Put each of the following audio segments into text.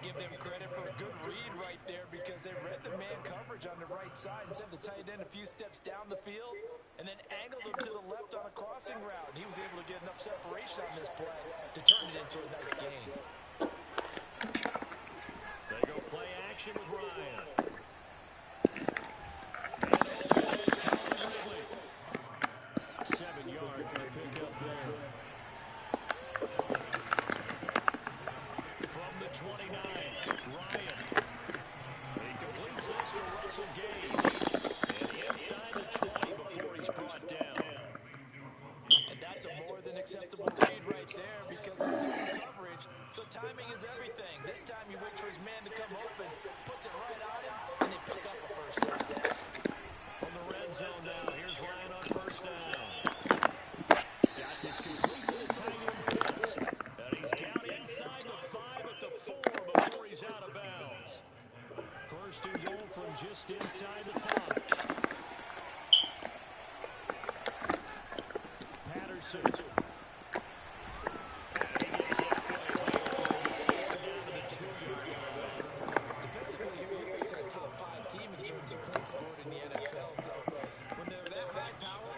Give them credit for a good read right there because they read the man coverage on the right side and sent the tight end a few steps down the field and then angled him to the left on a crossing route. And he was able to get enough separation on this play to turn it into a nice gain. They go play action with Ryan. And 7 yards to pick up there. From the 29, Ryan. He completes this to Russell Gage. And inside the 20 before he's brought down. And that's a more than acceptable read right there because of zone coverage. So timing is everything. This time he waits for his man to come open, puts it right on him, and they pick up a first down. From the red zone now, here's Ryan on first down. Got this complete to the tight end Pitts. And he's down inside the 5 at the 4 before he's out of bounds. First and goal from just inside the 5. Patterson. And he gets halfway down to the 2-yard line. Defensively, you're facing a top 5 team in terms of points scored in the NFL. So when they're that high power,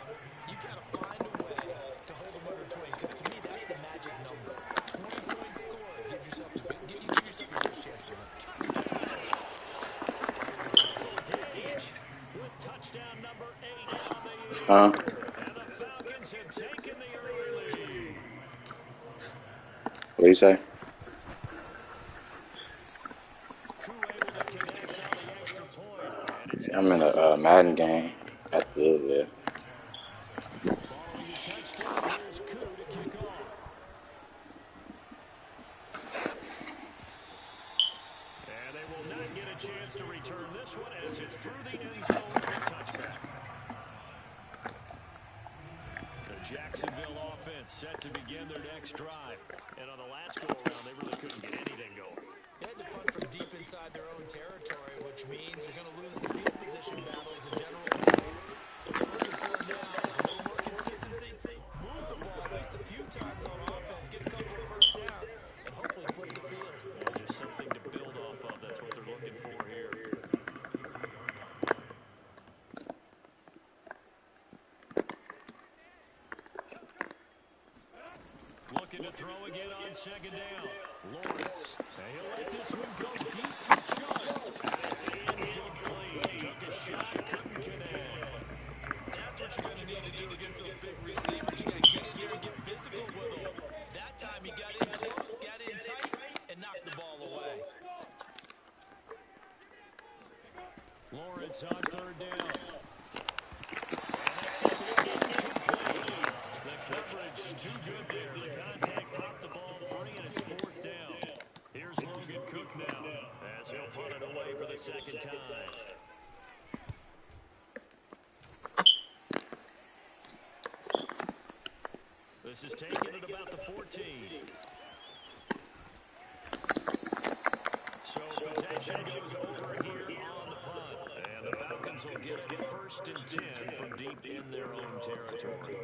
you got to find a way to hold them under 20. Because to me, that's the magic number. 20 points scored gives yourself a give yourself your best chance to win. With touchdown number 8 on the year. Huh? And the Falcons have taken the early lead. What do you say? I'm in a Madden game at the there. Following the touchdown, here's Koo to kick off. And they will not get a chance to return this one as it's through the end zone for a touchback. The Jacksonville offense set to begin their next drive. And on the last go-around, they really couldn't get anything going. They had to punt from deep inside their own territory, which means they're going to lose the field position battle as a general point. What they're looking for now is a little more consistency. Move the ball at least a few times on offense, get a couple of first downs, and hopefully flip the field. And just something to build off of. That's what they're looking for here. Looking to throw again on second down. Lawrence. And he'll let this one go deep for Chubb. And it's incomplete. Took a shot, couldn't connect. That's what you're going to need to do against those big receivers. You got to get in here and get physical with them. That time he got in close, got in tight, and knocked the ball away. Lawrence on third down. And that's going to be incomplete. The coverage too good there. The contact popped the ball free, and it's 4th down. Here's Logan Cook now as he'll punt it away for the second time. This is taken at about the 14. So possession goes over here on the punt. And the Falcons will get it 1st and 10 from deep in their own territory.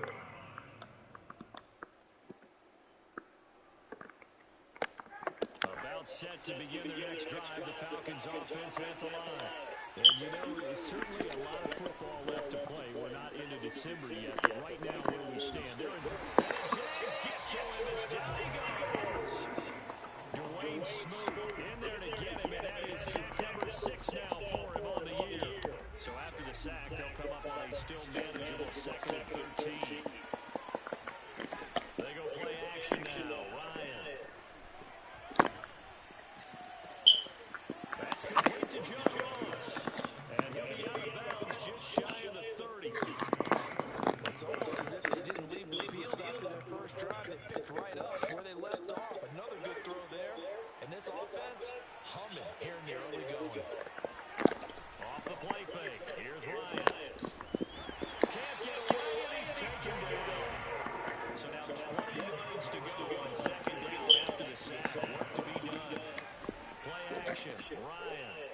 About set to begin their next drive, the Falcons offense at the line. And you know, there's certainly a lot of football left to play. We're not into December yet, but right now where we stand, they're in front. And the Jags get to him as down he goes. Dwayne Smoot in there to get him, and that is September 6th now for him on the year. So after the sack, they'll come up on a still manageable 2nd and 13. They go play action now. Ryan. That's complete to Joe Ross. And he'll be out of bounds just shy of the 30. It's almost as if they didn't leave the field after their first drive. They picked right up where they left off. Another good throw there. And this offense, humming here in the early going. Off the play fake. Here's Ryan. Can't get away, and he's taken down. So now 20 yards to go on second down after the sack. Work to be done. Play action. Ryan.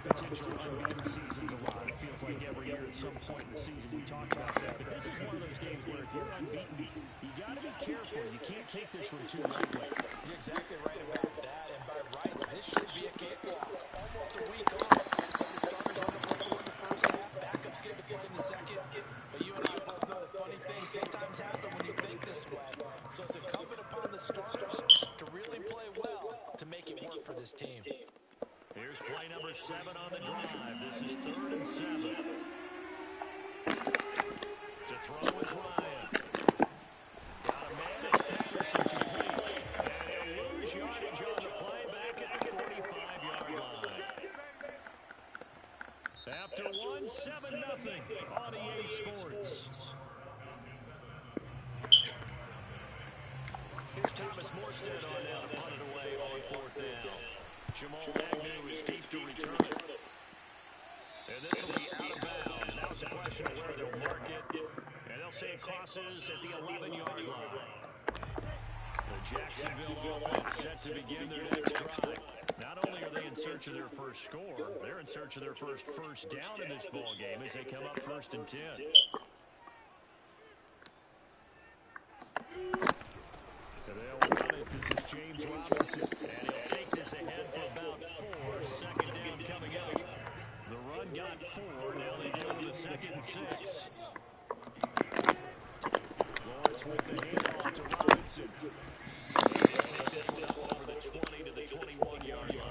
potential unbeaten seasons a lot. It feels like every year at some point in the season we talk about that. But this is one of those games where if you're unbeaten, you got to be careful. You can't take this one too lightly. You're exactly right about that. And by rights, this should be a cakewalk. Almost a week off. Let the starters run up the score in the first half. Backups get to play in the second. But you and I both know that funny things sometimes happen when you think this way. So it's incumbent upon the starters to really play well to make it work for this team. Here's play number 7 on the drive. This is 3rd and 7. To throw is Ryan. Got a man, it's Patterson complete. And he'll lose yardage on the play back at the 45-yard line. After 1, 7-0 on EA Sports. Here's Thomas Morstead on now to punt it away on 4th down. Jamal Agnew is deep to return it. And this will be out of bounds. Now it's a question of where they'll mark it. And they'll say it crosses at the 11-yard line. The Jacksonville offense set to begin their next drive. Not only are they in search of their first score, they're in search of their first down in this ball game as they come up 1st and 10. They'll run it. This is James Robinson. And he'll take this ahead for about 4. 2nd down coming up. The run got 4. Now they deal with a 2nd and 6. Lawrence with the handoff to Robinson. And he'll take this one up over the 20 to the 21-yard line.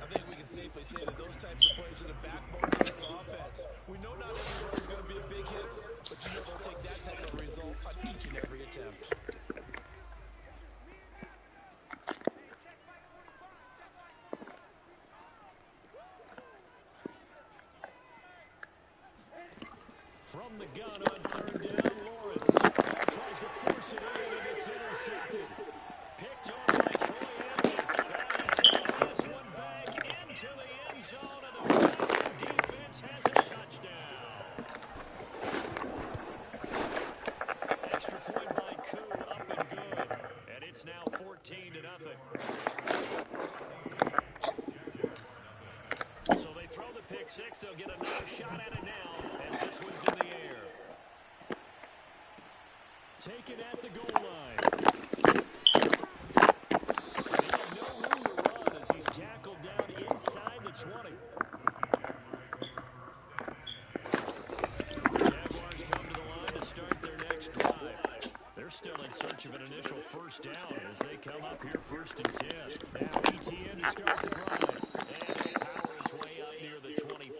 I think we can safely say that those types of plays are the backbone of this offense. We know not every run is going to be a big hitter, but you know they'll take that type of result on each and every attempt. From the gun on 3rd down, Lawrence tries to force it in, and it's intercepted. Picked off by Troy Aikman. And he takes this one back into the end zone, and the Falcon defense has a touchdown. Extra point by Koo, up and good. And it's now 14-0. So they throw the pick 6. They'll get another shot at it now as this one's in the air. Taken at the goal line. He had no room to run as he's tackled down inside the 20. Jaguars come to the line to start their next drive. They're still in search of an initial 1st down as they come up here 1st and 10. Now ETN to start the drive. And he'll power his way up near the 25.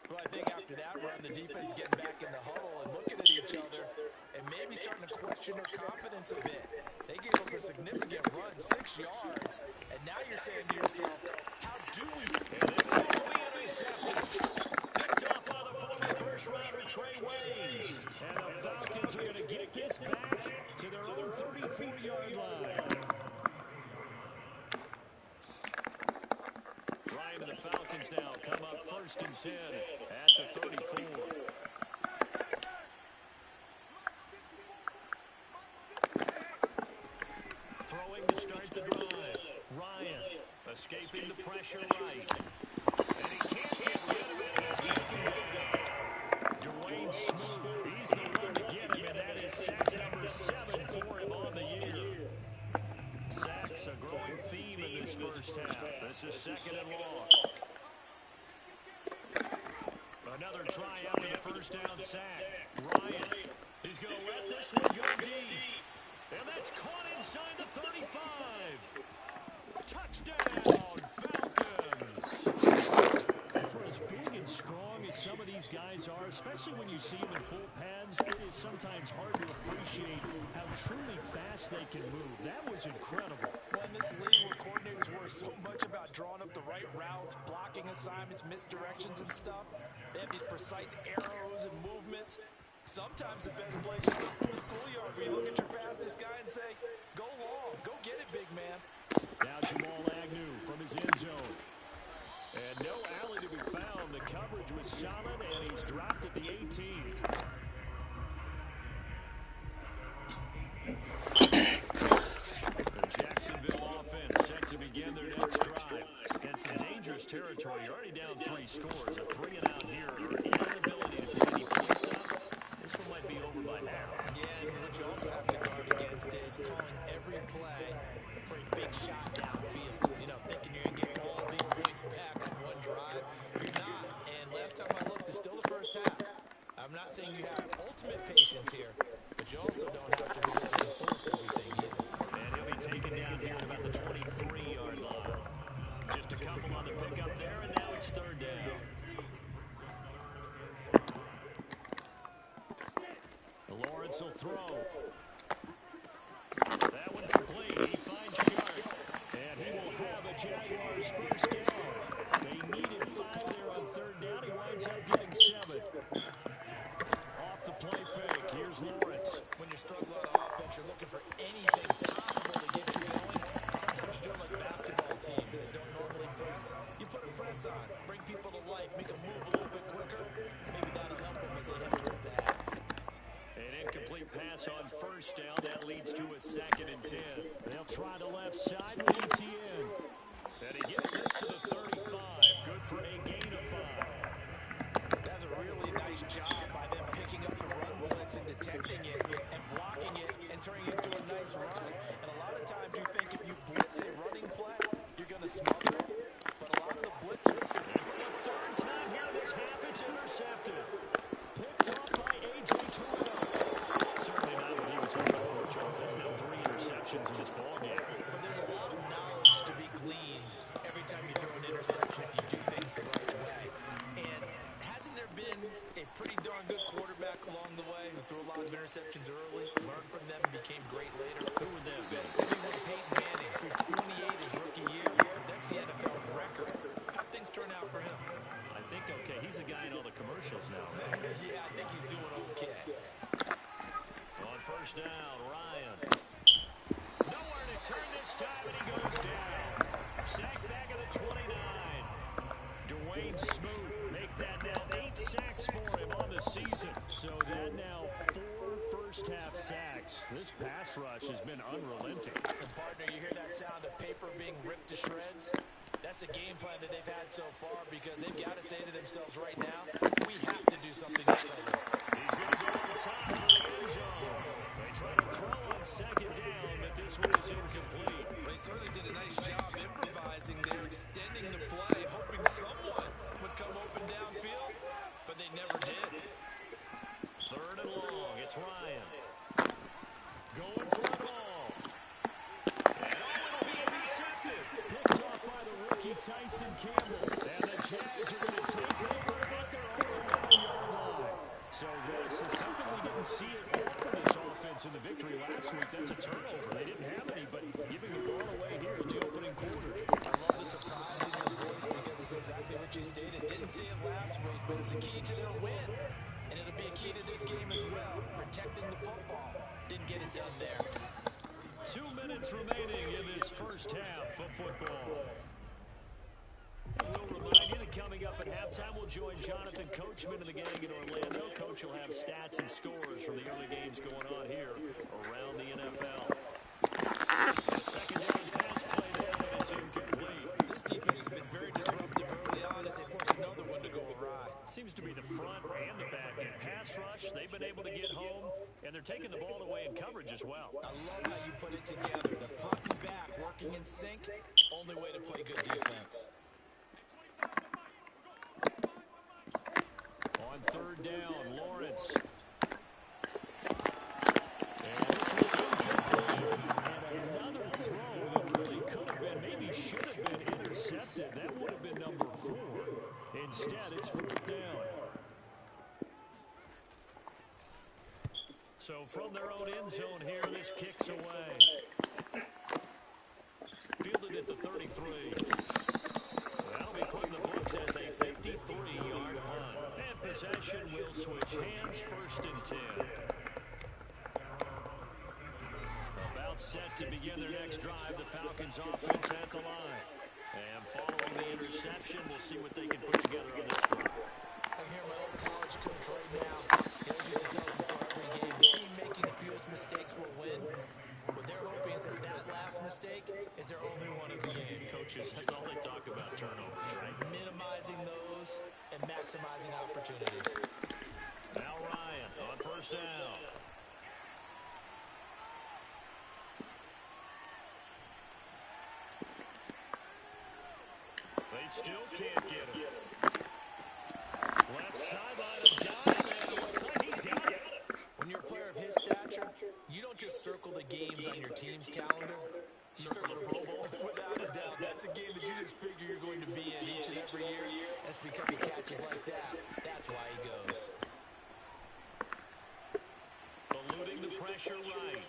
Well, I think after that run, the defense is getting back in the huddle and looking at each other and maybe starting to question their confidence a bit. They gave up a significant run, 6 yards, and now you're saying to yourself, how do we... And this time will be intercepted. Picked off by the former first-rounder Trey Waynes. And the Falcons are going to get this back to their own 34-yard line. Ryan and the Falcons now come up 1st and 10 at the 34. Throwing to start the drive. Ryan escaping the pressure right. And he can't get rid of it. He's taken down. Dwayne Smoot, he's the one to get him, and that is sack number 7 for him on the year. Sacks a growing theme in this first half. This is 2nd and long. Another try after the 1st down sack. Ryan, he's going to let this one go deep. And that's caught inside the 35. Touchdown, Falcons. For as big and strong as some of these guys are, especially when you see them in full pads, it is sometimes hard to appreciate how truly fast they can move. That was incredible. Well, in this league where coordinators worry so much about drawing up the right routes, blocking assignments, misdirections and stuff, they have these precise arrows and movements. Sometimes the best play is just up from the schoolyard where you look at your fastest guy and say, go long, go get it, big man. Now Jamal Agnew from his end zone. And no alley to be found. The coverage was solid, and he's dropped at the 18. The Jacksonville offense set to begin their next drive. territory. You're already down 3 scores. A 3 and out here, or inability to pick any points up. This one might be over by half. Yeah, and what you also have to guard against is calling every play for a big shot downfield. You know, thinking you're going to get all these points back on one drive. You're not. And last time I looked, it's still the first half. I'm not saying you have ultimate patience here, but you also don't have to be willing to force everything either. And he'll be taken down here at about the 23-yard line. Just a couple on the pickup there, and now it's 3rd down. Lawrence will throw. That one complete. He finds Sharp. And he will have a Jaguars first down. They needed 5 there on 3rd down. He winds up getting 7. Off the play fake. Here's Lawrence. When you're struggling on offense, you're looking for anything possible to get you going. Sometimes you're doing like basketball teams that don't normally press. You put a press on, bring people to life, make them move a little bit quicker. Maybe that'll help them as they head towards the half. An incomplete pass on 1st down. That leads to a 2nd and 10. They'll try the left side with ETN. And he gets this to the 35. Good for a gain of 5. That's a really nice job by them picking up the run blitz and detecting it and blocking it and turning it into a nice run. And a lot of times you think if you blitz a running play, you're going to smother it. But a lot of the blitzers... And for the 3rd time here this half, it's intercepted. Picked off by A.J. Terrell. Certainly not what he was hoping for, Charles. That's now 3 interceptions in this ballgame. But there's a lot of knowledge to be gleaned every time you throw an interception if you do things the right way. And hasn't there been a pretty darn good quarterback along the way who threw a lot of interceptions early, learned from them, and became great later? Who would that be? Everyone, Peyton Manning, threw 28 his rookie year. That's the NFL record. How'd things turn out for him? I think okay. He's a guy in all the commercials now. Yeah, I think he's doing okay. On 1st down, Ryan. Nowhere to turn this time, and he goes down. Sacked back at the 29. Dwayne Smoot make that now 8 sacks for him on the season. So that now 4 first-half sacks. This pass rush has been unrelenting. And partner, you hear that sound of paper being ripped to shreds? That's the game plan that they've had so far because they've got to say to themselves right now, we have to do something different. He's going to go on top for the end zone. They try to throw on 2nd down, but this one is incomplete. They certainly did a nice job improvising there, extending the play, hoping someone would come open downfield, but they never did. 3rd and long. It's Ryan. Going for the ball. And it'll be intercepted. Picked off by the rookie Tyson Campbell. And the Jags are going to take over about their own 11-yard line. So this is something we didn't see at all from this offense in the victory last week. That's a turnover. They didn't have any, but giving the ball away here in the opening quarter. I love the surprise in your voice because it's exactly what you stated. Didn't see it last week, but it's a key to their win. And it'll be a key to this game as well. Protecting the football. Didn't get it done there. 2 minutes remaining in this first half of football. We'll remind you that coming up at halftime, we'll join Jonathan Coachman and the gang in Orlando. Coach will have stats and scores from the early games going on here around the NFL. A 2nd down pass play there, and it's incomplete. This defense has been very disruptive early on as they force another one to go awry. Seems to be the front and the back end. Pass rush, they've been able to get home, and they're taking the ball away in coverage as well. I love how you put it together. The front and back working in sync. Only way to play good defense. On 3rd down, Lawrence. And this was incomplete. And another throw that really could have been, maybe should have been intercepted. That would have been number 4. Instead, it's 4th down. So from their own end zone here, this kicks away. Fielded at the 33. That'll be put in the books as a 53-yard punt. And possession will switch hands, 1st and 10. About set to begin their next drive, the Falcons offense at the line. And following the interception, we'll see what they can put together on this drive. I hear my old college coach right now. He always used to tell us before every game, the team making the fewest mistakes will win. What they're hoping is that last mistake is their only one of the game. coaches, that's all they talk about, turnovers, right? Minimizing those and maximizing opportunities. Now Ryan on first down. They still can't get him. Left sideline, a dive, and it looks like he's got it. When you're a player of his stature, you don't just circle the games on your team's calendar. You circle the Pro Bowl. Without a doubt, that's a game that you just figure you're going to be in each and every year. That's because of catches like that. That's why he goes. Eluding the pressure right.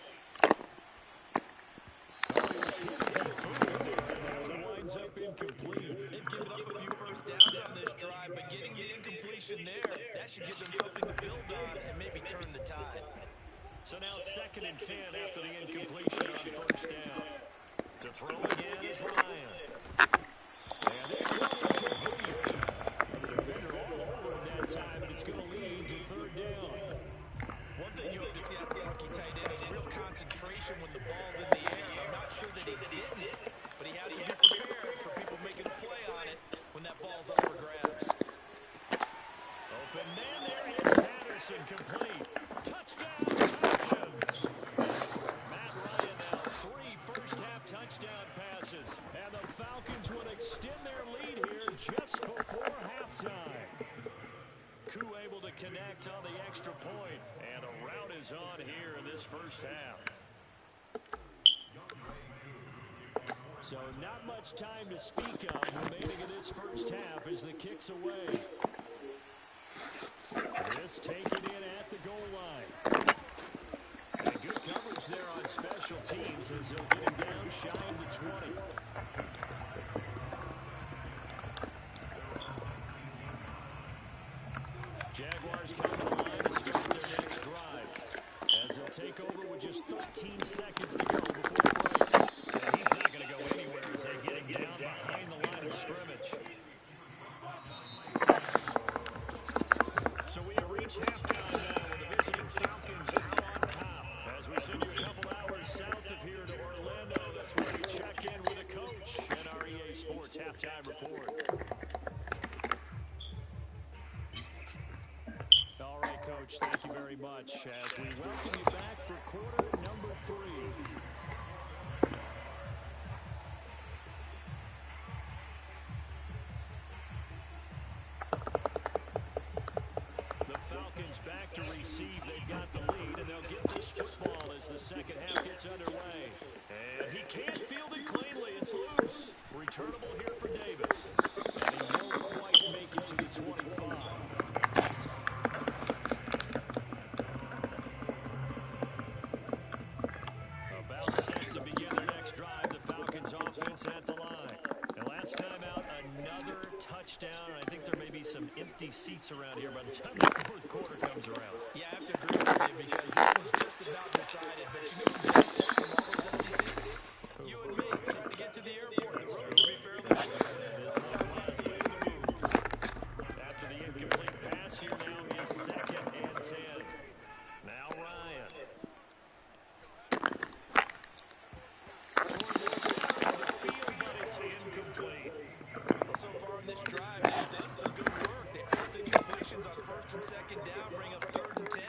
Winds up incomplete. They've given up a few first downs on this drive, but getting the incompletion there, that should give them something to build on and maybe turn the tide. So now 2nd and 10 after the incompletion on first down. To throw again is Ryan. And this one incomplete. The defender all over him that time, and it's going to lead to 3rd down. One thing you hope to see out of a rookie tight end is a real concentration when the ball's in the air. I'm not sure that he didn't, but he has to be prepared for people making a play on it when that ball's up for grabs. Open man, there is Patterson, complete. Touchdown, Falcons. Matt Ryan now 3 first-half touchdown passes, and the Falcons will extend their lead here just before halftime. Koo able to connect on the extra point, and a rout is on here in this first half. So not much time to speak of remaining in this first half as the kick's away. This taken in at the goal line. And good coverage there on special teams as he'll get him down shy of the 20. Jaguars come to the line to start their next drive as they'll take over with just 13 seconds to go before the break. And he's not going to go anywhere as they get him down behind the line of scrimmage. So we have reached halftime now with the visiting Falcons out on top. As we send you a couple hours south of here to Orlando, that's where we check in with a coach and our EA Sports halftime report. All right, Coach, thank you very much as we welcome you back for quarter number 3. The Falcons back to receive. They've got the lead, and they'll get this football as the second half gets underway. And he can't field it cleanly. It's loose. Returnable here for Davis. And he won't quite make it to the 25. About set to begin their next drive, the Falcons offense at the line. And last time out, another touchdown. I think there may be some empty seats around here by the time the 4th quarter comes around. Yeah, I have to agree with you because this was just about decided. But you know who benefits from all those empty seats? You and me trying to get to the airport. The roads will be fairly clear. Sometimes that's the way of the move. After the incomplete pass, here now is 2nd and 10. Now Ryan. Toward the center of the field, but it's incomplete. Well, so far in this drive, they've done some good work. They force incompletions on 1st and 2nd down, bring up 3rd and 10.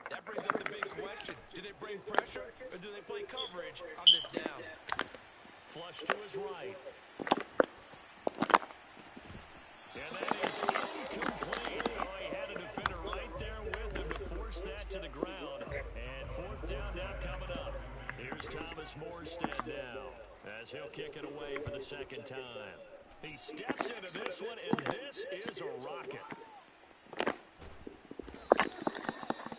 That brings up the big question. Do they bring pressure or do they play coverage on this down? Flush to his right. And that is incomplete. Oh, he had a defender right there with him to force that to the ground. And 4th down now coming up. Here's Thomas Morstead now as he'll kick it away for the 2nd time. He steps into this one, and this is a rocket.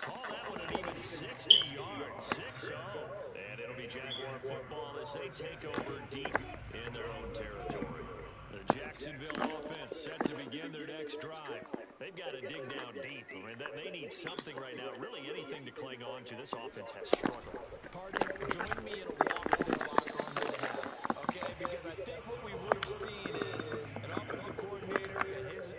Call that one an even 60 yards, 6-0. And it'll be Jaguar football as they take over deep in their own territory. The Jacksonville offense set to begin their next drive. They've got to dig down deep. I mean, they need something right now, really anything to cling on to. This offense has struggled. Pardon, join me in a walk to their locker room to the half, okay? Because I think what we would have seen is an offensive coordinator and his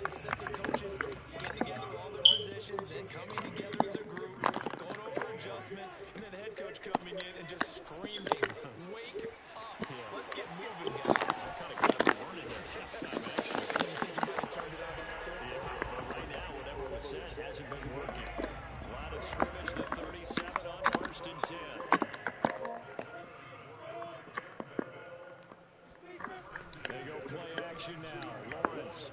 assistant coaches getting together with all their positions and coming together as a group, going over adjustments, and then the head coach coming in and just screaming, "Wake up! Let's get moving, guys." action now. Lawrence.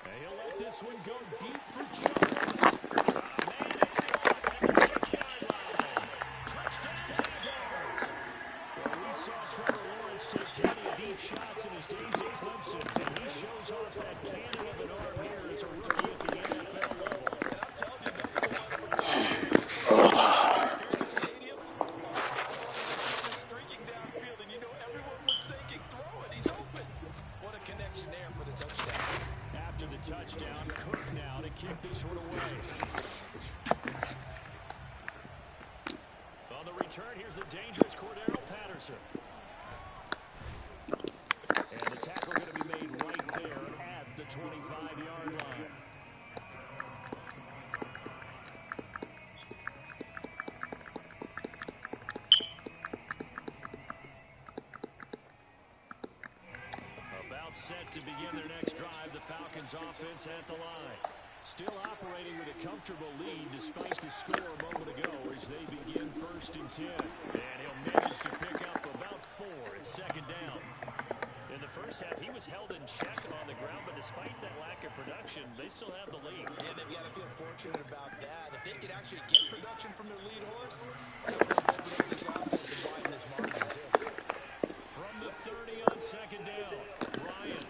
And he'll let this one go deep for Chubb. Man, it's caught at the 6-yard line. Touchdown, Jaguars. Well, we saw Trevor Lawrence take plenty of deep shots in his days at Clemson, and he shows off that cannon of an arm here as a rookie at the NFL level. And I'm telling you, number one, here in the stadium, both of these receivers streaking downfield, and you know everyone was thinking, throw it, he's open. What a connection there for the touchdown. After the touchdown, Cook now to kick this one away. On the return, here's the dangerous Cordero Patterson. And the tackle going to be made right there at the 25-yard line. About set to begin their next drive, the Falcons offense at the line. Still operating with a comfortable lead despite the score a moment ago as they begin 1st and 10. And he'll manage to pick up about 4 at 2nd down. In the first half, he was held in check on the ground, but despite that lack of production, they still have the lead. And they've got to feel fortunate about that. If they could actually get production from their lead horse, that would have opened up this offense and widen this margin, too. From the 30 on 2nd down, Ryan.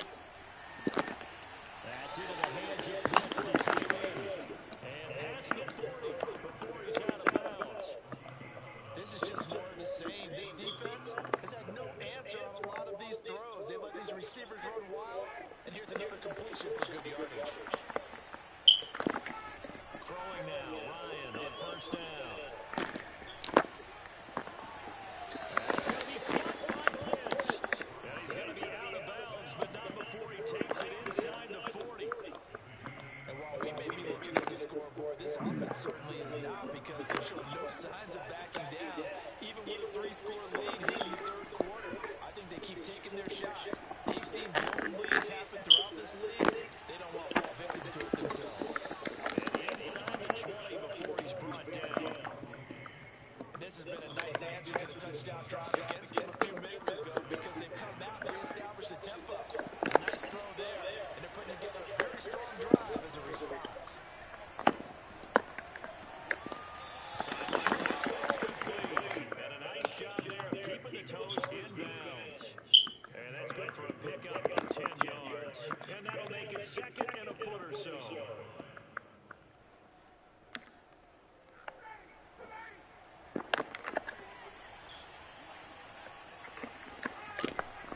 That's into the hands of Pitts. Let's get him in. And past the 40 before he's out of bounds. This is just more of the same. This defense has had no answer on a lot of these throws. They let these receivers run wild, and here's another completion for good yardage. Throwing now, Ryan on 1st down. That's going to be caught by Pitts. And he's going to be out of bounds, but not before he takes it inside the 40. And while we may be looking at the scoreboard, this offense certainly is not, because they show no signs of backing down. Even with a 3-score lead here in the 3rd quarter, I think they keep taking their shots. They've seen blown leads happen throughout this league. They don't want to fall victim to it themselves. And inside the 20 before he's brought down. And this has been a nice answer to the touchdown drive against them a few minutes ago, because they've come out and reestablished the tempo. A nice throw there, and they're putting together a very strong drive as a response. And a nice job there of keeping the toes inbounds. And that's good for a pickup of 10 yards. And that'll make it 2nd and a foot or so.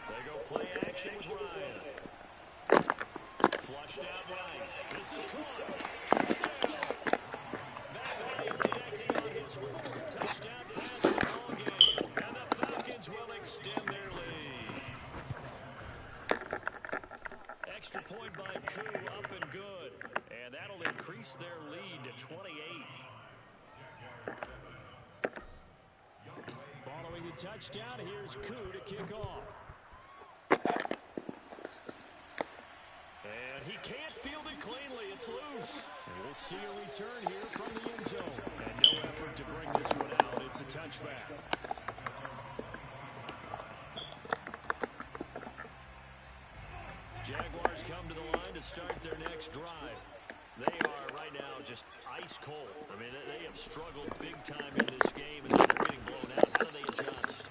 They go play action with Ryan. Flushed out right. This is caught. Touchdown. That Ryan connecting on his 4th touchdown pass of the ball game. And the Falcons will extend their lead. Extra point by Koo, up and good. And that'll increase their lead to 28. Following the touchdown, here's Koo to kick off. And he can't field it cleanly. It's loose. And we'll see a return here from the end zone. And no effort to bring this one out. It's a touchback. Jaguars come to the line to start their next drive. They are right now just ice cold. I mean, they have struggled big time in this game, and they're getting blown out. How do they adjust?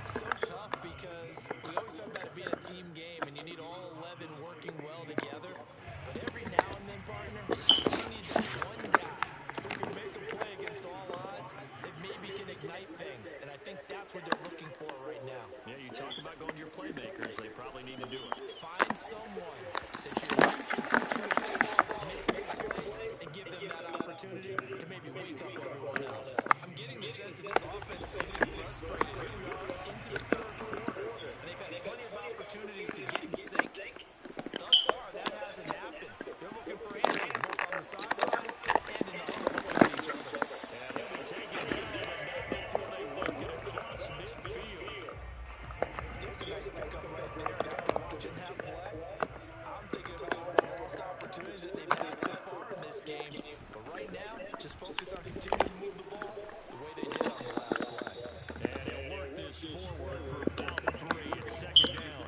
So tough, because we always talk about it being a team game, and you need all 11 working well together. But every now and then, partner, you need that one guy who can make a play against all odds that maybe can ignite things. And I think that's what they're looking for right now. Yeah, you talk about going to your playmakers. They probably need to do it. Find someone that you're used to touching the football, makes big plays, and give them that opportunity to maybe wake up everyone else. I'm getting the sense that this offense is getting frustrated. Here we are into the 3rd quarter, and they've had plenty of opportunities to get in sync. Thus far, that hasn't happened. They're looking for answers both on the sidelines and in the huddle with each other. And he'll be taken down, but not before they work it across midfield. There's a nice pickup right there, and after watching that play, I'm thinking about all the lost opportunities that they've had so far in this game. But right now, just focus on continuing to move the ball the way they did on the last play. And he'll work this forward for about 3 at 2nd down.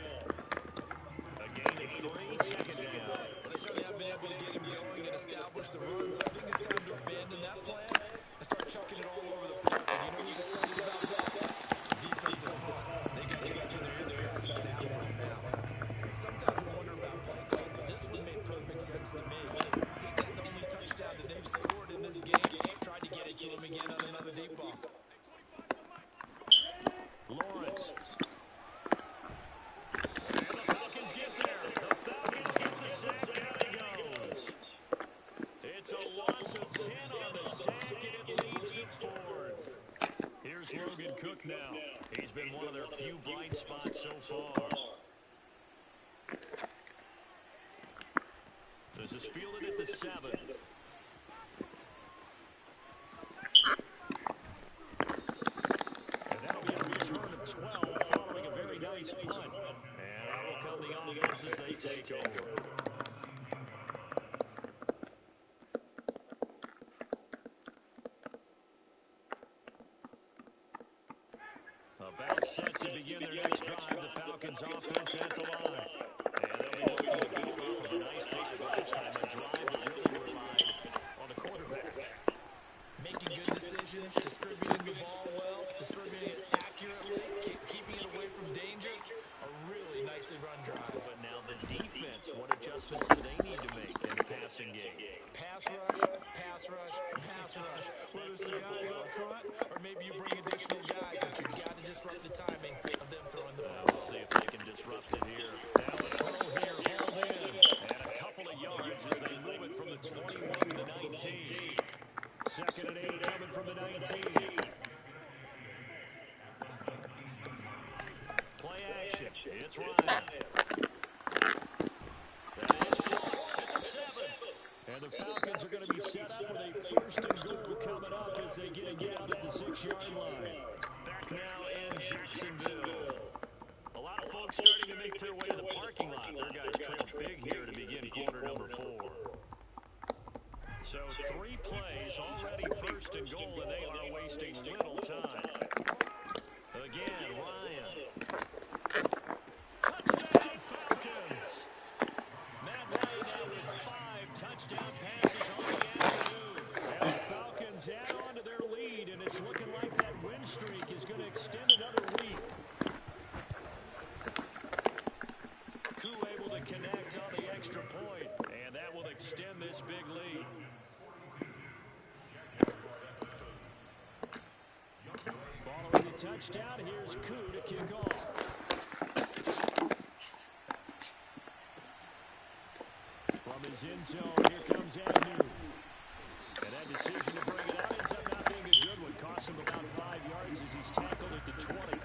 spots so far. This is fielded at the 7. And that'll be a return of 12 following a very nice punt. And out will come the offense as they take over. About set to begin their next drive, the Falcons offense at the line. And they'll be looking to build off of a nice drive last time, a drive that really relied on the quarterback. Making good decisions, distributing the ball well, distributing it accurately, keeping it away from danger. A really nicely run drive. But now the defense, what adjustments do they need to make in the passing game? Pass rush, pass rush, pass rush. Whether it's the guys up front or maybe you bring additional guys, but you've got to disrupt the timing of them throwing the ball. We'll see if they can disrupt it here. Now a throw here, hauled in. And a couple of yards as they move it from the 21 to the 19. 2nd and 8 coming from the 19. Play action. It's Ryan. That is caught at the 7. And the Falcons are going to be set up with a 1st and goal coming up as they get it down at the 6-yard line. Back now in Jacksonville. A lot of folks starting to make their way to the parking lot. Their guys trailed big here to begin quarter number 4. So 3 plays, already 1st and goal, and they are wasting little time. Again, Ryan. Touchdown, Falcons! Matt Ryan now with 5 touchdown passes on the afternoon. And the Falcons add on to their lead, and it's looking like that win streak is going to extend another week. Koo able to connect on the extra point, and that will extend this big lead. Following the touchdown, here's Koo to kick off. From his end zone, here comes Agnew. And that decision to bring it out ends up not being a good one. Cost him about 5 yards as he's tackled at the 20.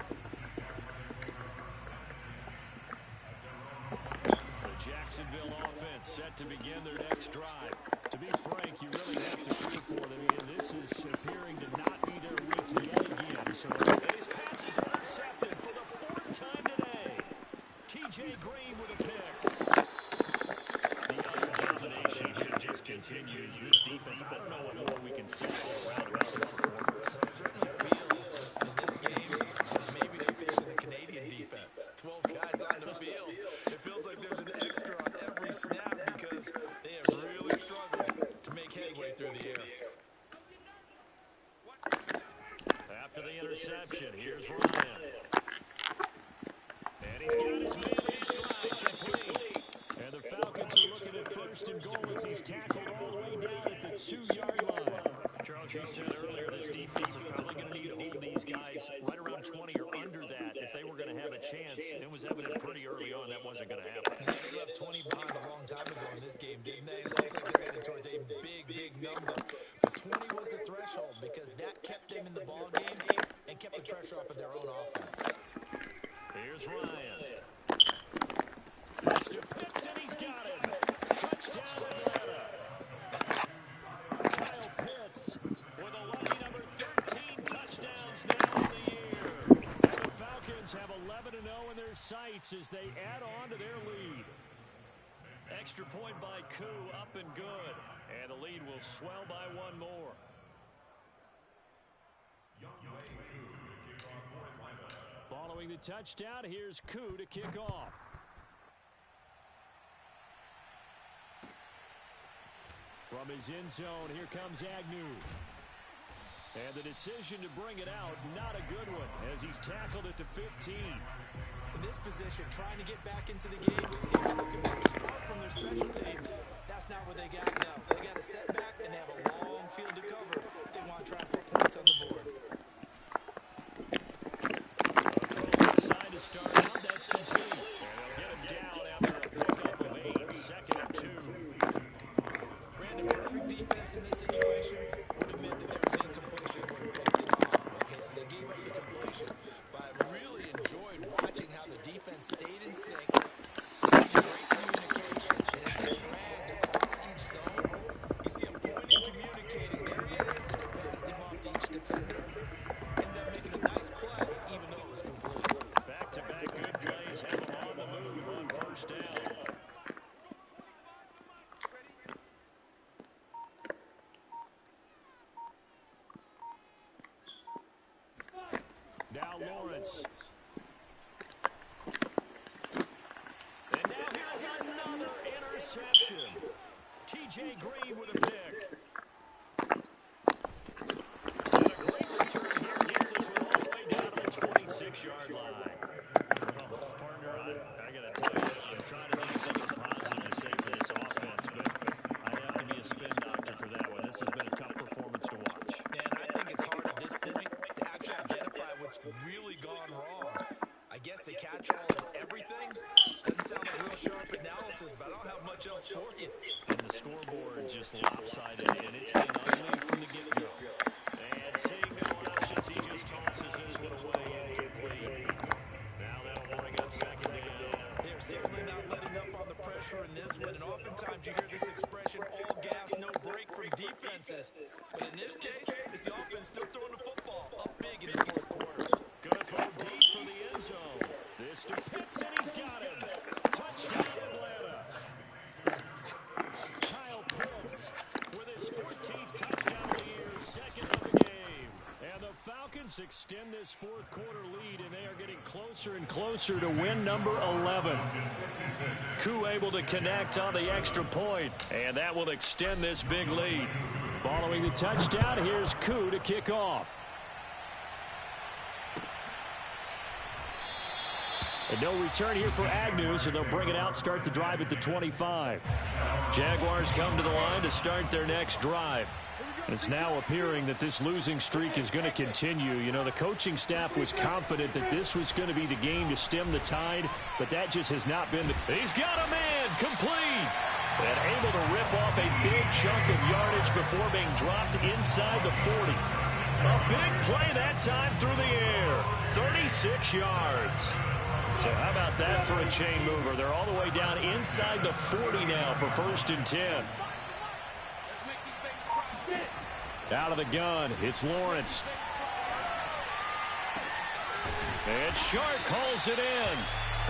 The Jacksonville offense set to begin their next drive. To be frank, you really have to fear for them. And this is appearing to not be their week yet again. So his pass is intercepted for the 4th time today. TJ Green with a pick. The domination here just continues. This defense, I don't know what more we can see all around about their performance. It certainly feels in this game maybe they're facing the Canadian defense. 12 guys on the field. It feels like there's an extra on every snap because they have really struggled to make headway through the air. After the interception, here's Ryan. And he's got his man in stride, complete. And the Falcons are looking at 1st and goal as he's tackled all the way down at the 2-yard line. Charles, you said earlier this defense is probably going to need to hold these guys right around 20 or under that if they were going to have a chance. It was evident pretty early on that wasn't going to happen. Yeah, they left 20 behind a long time ago in this game, didn't they? It looks like they're headed towards a big, big number. But 20 was the threshold because that kept them in the ball game and kept the pressure off of their own offense. Here's Ryan. Mr. Pitts, and he's got him. Touchdown, Atlanta. Kyle Pitts with a lucky number 13 touchdowns now in the year. And the Falcons have 11-0 in their sights as they add on to their lead. Extra point by Koo, up and good. And the lead will swell by 1 more. Following the touchdown, here's Koo to kick off. From his end zone, here comes Agnew. And the decision to bring it out, not a good one, as he's tackled at the 15. In this position, trying to get back into the game, teams looking for a spark from their special teams. That's not what they got now. They got a setback, and they have a long field to cover if they want to try and put points on the board. Throw inside to start out, that's complete. And they'll get him down after a pickup of 8, 2nd and 2. Brandon, perfect defense in this situation would have meant that there was an incompletion and would have picked it off. Okay, so they gave up the completion, but I really enjoyed watching how Green with a pick. And a great return here gets us all the way down to the 26-yard line. Oh, partner, I got to tell you, I'm trying to think of something positive to say for this offense, but I'd have to be a spin doctor for that one. This has been a tough performance to watch. And I think it's hard at this point to actually identify what's really gone wrong. I guess the catch-all is everything. Doesn't sound like real sharp analysis, but I don't have much else for you. And the scoreboard just lopsided, and it's been ugly from the get-go. And seeing no options, he just tosses this one away incomplete. Now that'll bring up second down. They're certainly not letting up on the pressure in this one, and oftentimes you hear this expression, all gas, no break from defenses. But in this case, it's the offense still throwing the football up big in the fourth quarter. Good throw deep for the end zone. This to Pitts, and he's got him. Touchdown, Atlanta. Kyle Pitts with his 14th touchdown of the year, second of the game. And the Falcons extend this fourth quarter lead, and they are getting closer and closer to win number 11. Koo able to connect on the extra point, and that will extend this big lead. Following the touchdown, here's Koo to kick off. And no return here for Agnew, so they'll bring it out, start the drive at the 25. Jaguars come to the line to start their next drive. It's now appearing that this losing streak is going to continue. You know, the coaching staff was confident that this was going to be the game to stem the tide, but that just has not been. He's got a man, complete, and able to rip off a big chunk of yardage before being dropped inside the 40. A big play that time through the air, 36 yards. So how about that for a chain mover? They're all the way down inside the 40 now for 1st and 10. Out of the gun, it's Lawrence. And Shark calls it in.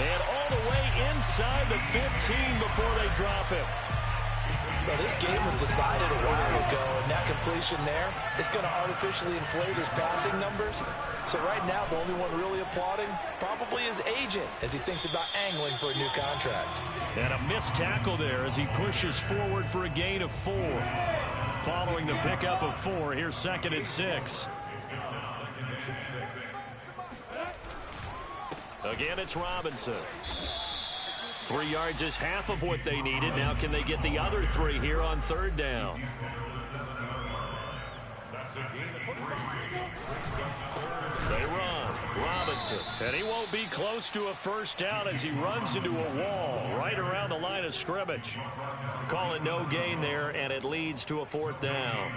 And all the way inside the 15 before they drop it. Well, this game was decided a while ago, and that completion there is going to artificially inflate his passing numbers. So right now, the only one really applauding probably his agent as he thinks about angling for a new contract. And a missed tackle there as he pushes forward for a gain of 4. Following the pickup of 4, here's 2nd and 6. Again, it's Robinson. 3 yards is half of what they needed. Now can they get the other 3 here on 3rd down? They run. Robinson. And he won't be close to a 1st down as he runs into a wall right around the line of scrimmage. Call it no gain there, and it leads to a 4th down.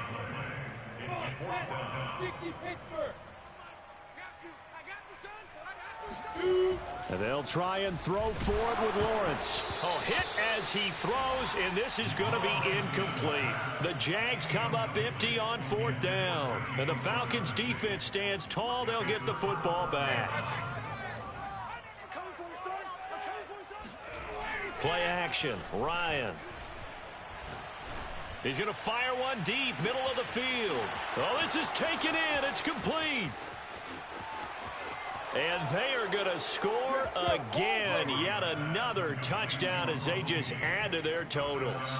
60 Pittsburgh. I got you, son. And they'll try and throw for it with Lawrence. Oh, hit as he throws, and this is going to be incomplete. The Jags come up empty on 4th down. And the Falcons defense stands tall. They'll get the football back. Play action. Ryan. He's going to fire one deep, middle of the field. Oh, this is taken in. It's complete. And they are going to score again. Yet another touchdown as they just add to their totals.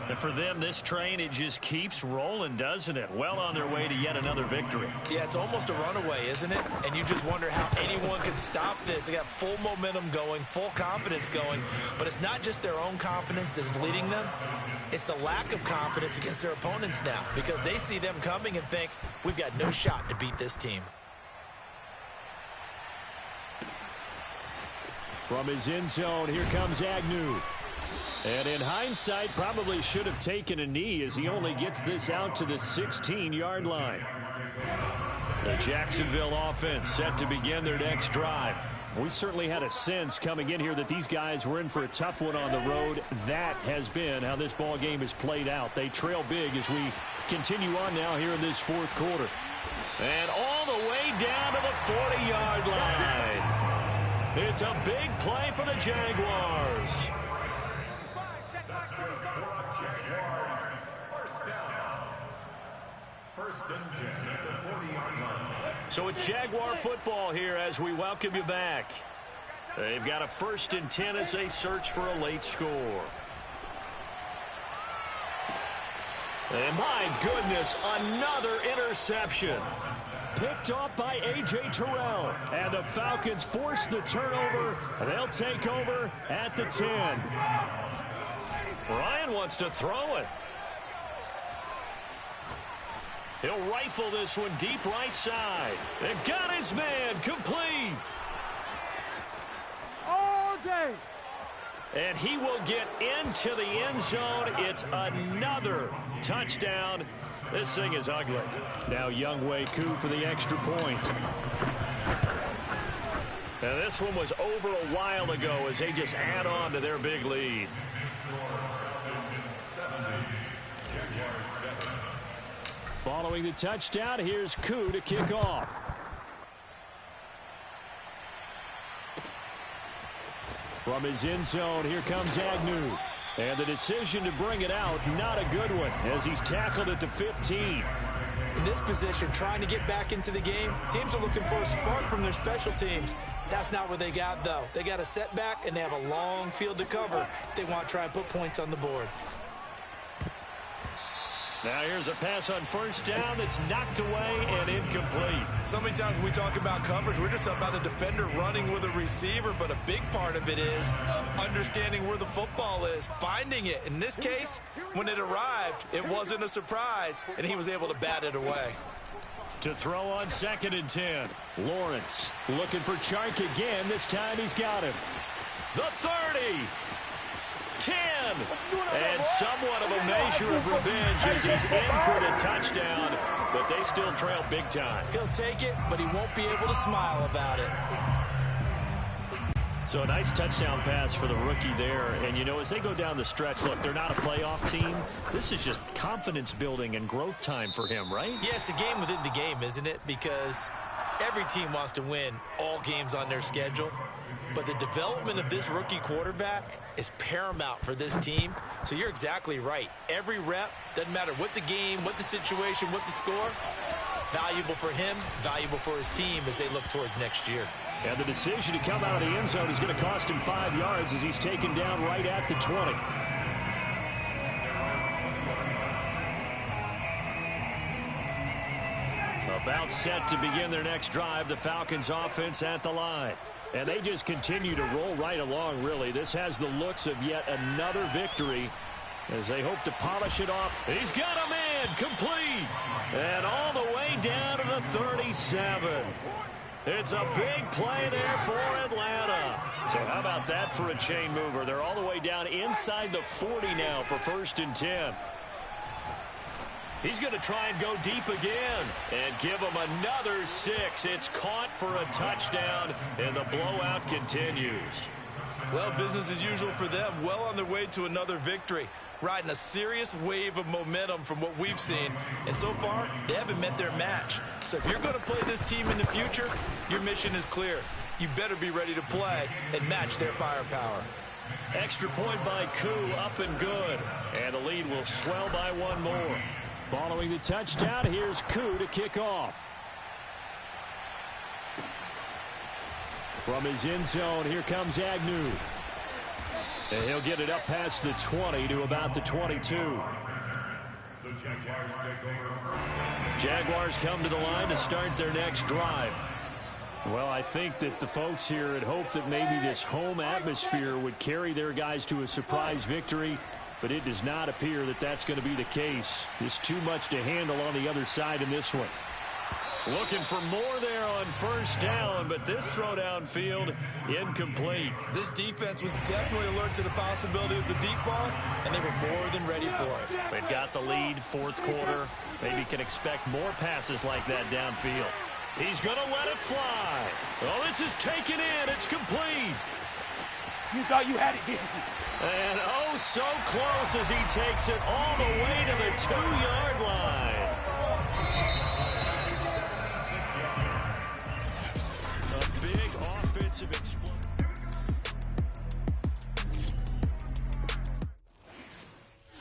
And for them, this train, it just keeps rolling, doesn't it? Well on their way to yet another victory. Yeah, it's almost a runaway, isn't it? And you just wonder how anyone could stop this. They got full momentum going, full confidence going. But it's not just their own confidence that's leading them. It's the lack of confidence against their opponents now, because they see them coming and think, we've got no shot to beat this team. From his end zone, here comes Agnew. And in hindsight, probably should have taken a knee as he only gets this out to the 16-yard line. The Jacksonville offense set to begin their next drive. We certainly had a sense coming in here that these guys were in for a tough one on the road. That has been how this ball game has played out. They trail big as we continue on now here in this 4th quarter. And all the way down to the 40-yard line. It's a big play for the Jaguars. That's good for Jaguars. 1st down. 1st and 10 at the 40-yard line. So it's Jaguar football here as we welcome you back. They've got a 1st and 10 as they search for a late score. And my goodness, another interception. Picked off by A.J. Terrell. And the Falcons force the turnover. They'll take over at the 10. Ryan wants to throw it. He'll rifle this one deep right side. They've got his man complete. All day. And he will get into the end zone. It's another touchdown. This thing is ugly. Now Younghoe Koo for the extra point. Now this one was over a while ago as they just add on to their big lead. Following the touchdown, here's Koo to kick off. From his end zone, here comes Agnew. And the decision to bring it out, not a good one, as he's tackled at the 15. In this position, trying to get back into the game, teams are looking for a spark from their special teams. That's not what they got, though. They got a setback, and they have a long field to cover if they want to try and put points on the board. Now here's a pass on first down that's knocked away and incomplete. So many times when we talk about coverage, we're just about a defender running with a receiver, but a big part of it is understanding where the football is, finding it. In this case, when it arrived, it wasn't a surprise, and he was able to bat it away. To throw on 2nd and 10. Lawrence looking for Chark again. This time he's got him. The 30. 10. And somewhat of a measure of revenge as he's in for the touchdown, but they still trail big time. He'll take it, but he won't be able to smile about it. So a nice touchdown pass for the rookie there. And, you know, as they go down the stretch, look, they're not a playoff team. This is just confidence building and growth time for him, right? Yeah, it's a game within the game, isn't it? Because every team wants to win all games on their schedule. But the development of this rookie quarterback is paramount for this team. So you're exactly right. Every rep, doesn't matter what the game, what the situation, what the score, valuable for him, valuable for his team as they look towards next year. And the decision to come out of the end zone is going to cost him 5 yards as he's taken down right at the 20. About set to begin their next drive, the Falcons offense at the line. And they just continue to roll right along, really. This has the looks of yet another victory as they hope to polish it off. He's got a man complete. And all the way down to the 37. It's a big play there for Atlanta. So how about that for a chain mover? They're all the way down inside the 40 now for 1st and 10. He's going to try and go deep again and give him another 6. It's caught for a touchdown, and the blowout continues. Well, business as usual for them. Well on their way to another victory. Riding a serious wave of momentum from what we've seen. And so far, they haven't met their match. So if you're going to play this team in the future, your mission is clear. You better be ready to play and match their firepower. Extra point by Koo, up and good. And the lead will swell by one more. Following the touchdown, here's Koo to kick off. From his end zone, here comes Agnew. And he'll get it up past the 20 to about the 22. The Jaguars take over. Jaguars come to the line to start their next drive. Well, I think that the folks here had hoped that maybe this home atmosphere would carry their guys to a surprise victory, but it does not appear that that's going to be the case. There's too much to handle on the other side in this one. Looking for more there on first down, but this throw downfield incomplete. This defense was definitely alert to the possibility of the deep ball, and they were more than ready for it. They've got the lead, 4th quarter. Maybe can expect more passes like that downfield. He's going to let it fly. Oh, this is taken in. It's complete. You thought you had it, didn't you? And oh, so close as he takes it all the way to the 2-yard line.